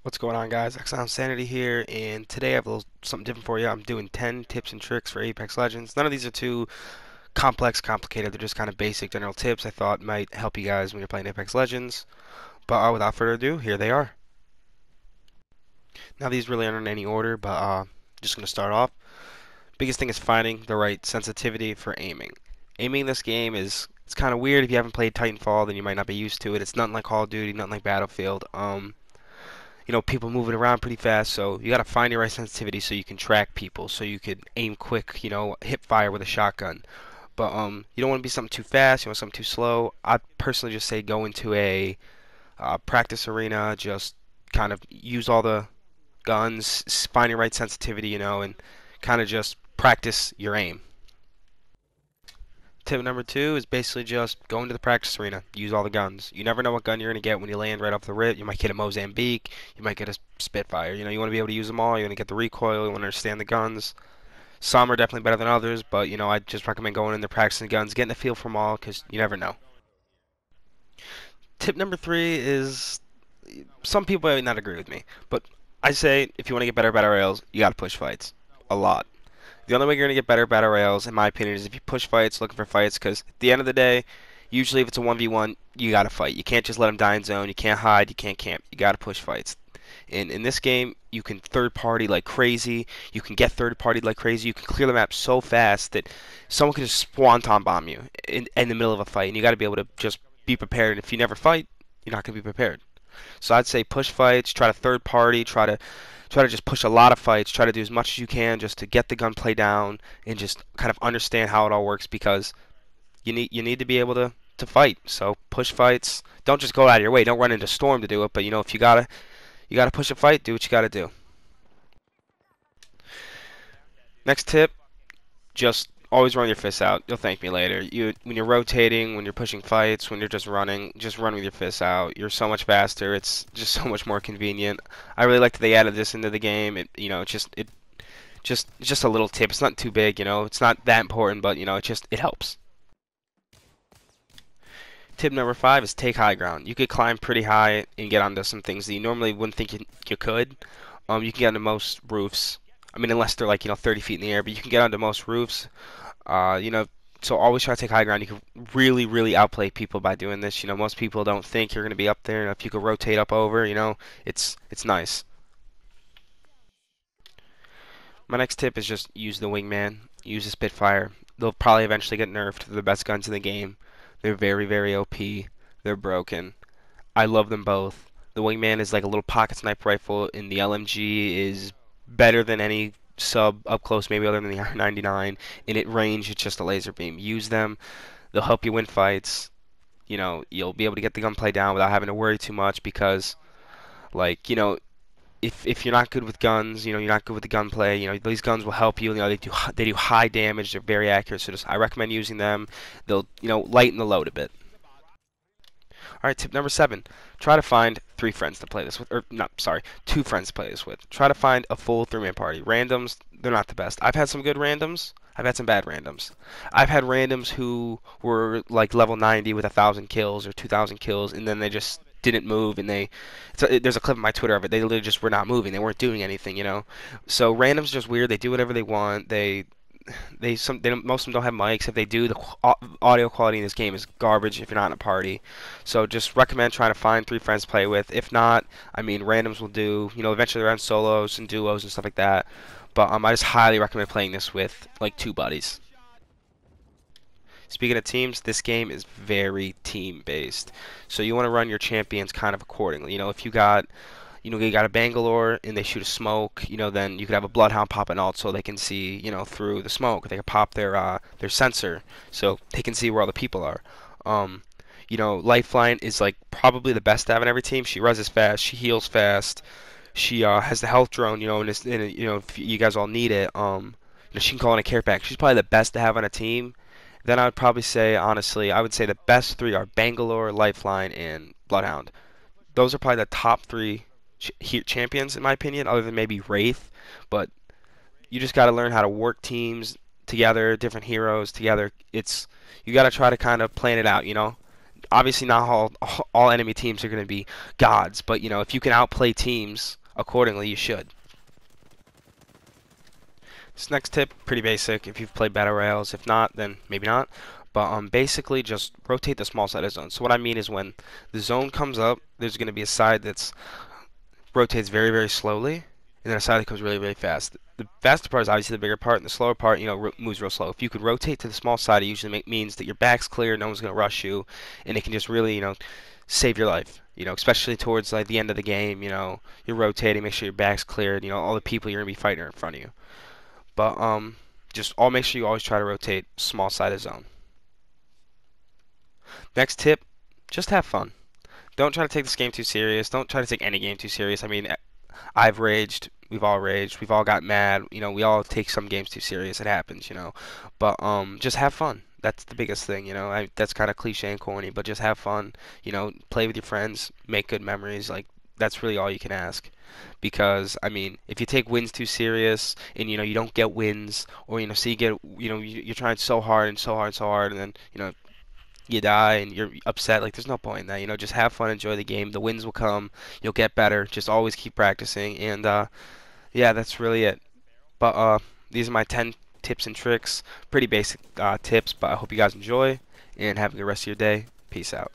What's going on, guys? Xile-Insanity here, and today I have a little something different for you. I'm doing 10 tips and tricks for Apex Legends. None of these are too complicated. They're just kind of basic general tips I thought might help you guys when you're playing Apex Legends. But without further ado, here they are. Now these really aren't in any order, but just going to start off. Biggest thing is finding the right sensitivity for aiming. Aiming in this game it's kind of weird. If you haven't played Titanfall, then you might not be used to it. It's nothing like Call of Duty, nothing like Battlefield. People moving around pretty fast, so you got to find your right sensitivity so you can track people, so you could aim quick, hip fire with a shotgun. But you don't want to be something too fast, you want something too slow. I personally just say go into a practice arena, just kind of use all the guns, find your right sensitivity, and kind of just practice your aim. Tip number two is basically just go into the practice arena, use all the guns. You never know what gun you're going to get when you land right off the rip. You might get a Mozambique, you might get a Spitfire. You want to be able to use them all. You want to get the recoil, you want to understand the guns. Some are definitely better than others, but I just recommend going in there practicing guns, getting a feel for them all, because you never know. Tip number three is some people may not agree with me, but I say if you want to get better at battle royales, you got to push fights a lot. The only way you're going to get better at battle royales, in my opinion, is if you push fights, looking for fights, because at the end of the day, usually if it's a 1v1, you got to fight. You can't just let them die in zone. You can't hide. You can't camp. You got to push fights. And in this game, you can third party like crazy. You can get third party like crazy. You can clear the map so fast that someone can just swanton bomb you in the middle of a fight. And you got to be able to just be prepared. And if you never fight, you're not going to be prepared. So I'd say push fights, try to third party, try to just push a lot of fights, try to do as much as you can just to get the gunplay down and just kind of understand how it all works, because you need to be able to fight. So push fights. Don't just go out of your way. Don't run into storm to do it, but if you gotta push a fight, do what you gotta do. Next tip, just always run your fists out. You'll thank me later. When you're rotating, when you're pushing fights, when you're just run with your fists out. You're so much faster. It's just so much more convenient. I really like that they added this into the game. It's just a little tip. It's not too big. It's not that important, but it helps. Tip number five is take high ground. You could climb pretty high and get onto some things that you normally wouldn't think you could. You can get onto most roofs. I mean, unless they're like 30 feet in the air, but you can get onto most roofs. Uh, you know, so always try to take high ground. You can really, really outplay people by doing this. Most people don't think you're going to be up there. If you could rotate up over, it's nice. My next tip is just use the wingman. Use the Spitfire. They'll probably eventually get nerfed. They're the best guns in the game. They're very, very OP. They're broken. I love them both. The wingman is like a little pocket sniper rifle, and the LMG is better than any sub up close, maybe other than the R99. And at range, it's just a laser beam. Use them. They'll help you win fights. You'll be able to get the gunplay down without having to worry too much, because, like, if you're not good with guns, you're not good with the gunplay, these guns will help you. They do high damage. They're very accurate. So I recommend using them. They'll lighten the load a bit. All right, tip number seven. Try to find three friends to play this with, or not, sorry, two friends to play this with. Try to find a full three-man party. Randoms, they're not the best. I've had some good randoms. I've had some bad randoms. I've had randoms who were like level 90 with 1,000 kills or 2,000 kills, and then they just didn't move, and there's a clip on my Twitter of it. They literally just were not moving. They weren't doing anything. So randoms are just weird. They do whatever they want. Most of them don't have mics. If they do, the audio quality in this game is garbage if you're not in a party. So just recommend trying to find three friends to play with. If not, I mean, randoms will do. Eventually they're on solos and duos and stuff like that. But I just highly recommend playing this with like two buddies. Speaking of teams, this game is very team based. So you want to run your champions kind of accordingly. You got a Bangalore and they shoot a smoke, then you could have a Bloodhound pop an ult so they can see, through the smoke. They can pop their sensor so they can see where all the people are. Lifeline is like probably the best to have in every team. She reses fast, she heals fast, she has the health drone, if you guys all need it. She can call in a care pack. She's probably the best to have on a team. Then I would probably say, honestly, I would say the best three are Bangalore, Lifeline, and Bloodhound. Those are probably the top three champions in my opinion, other than maybe Wraith. But you just got to learn how to work teams together, different heroes together. You got to try to kind of plan it out. obviously not all enemy teams are going to be gods, but if you can outplay teams accordingly, you should. This next tip, pretty basic if you've played battle royales. If not, then maybe not. But basically just rotate the small side of zone. So what I mean is when the zone comes up, there's going to be a side that's rotates very, very slowly, and then a side that comes really, really fast. The faster part is obviously the bigger part, and the slower part, moves real slow. If you could rotate to the small side, it usually means that your back's clear, no one's going to rush you, and it can just really, save your life. Especially towards like the end of the game, you're rotating, make sure your back's cleared, all the people you're going to be fighting are in front of you. But just all make sure you always try to rotate small side of zone. Next tip, just have fun. Don't try to take this game too serious. Don't try to take any game too serious. I mean, I've raged. We've all raged. We've all got mad. We all take some games too serious. It happens. But just have fun. That's the biggest thing. That's kind of cliche and corny, but just have fun. Play with your friends, make good memories. Like that's really all you can ask. Because I mean, if you take wins too serious and you don't get wins, or say you get you're trying so hard and so hard and so hard, and then you die and you're upset, like there's no point in that. Just have fun, enjoy the game. The wins will come. You'll get better. Just always keep practicing, and yeah, that's really it. But these are my 10 tips and tricks. Pretty basic tips, but I hope you guys enjoy and have a good rest of your day. Peace out.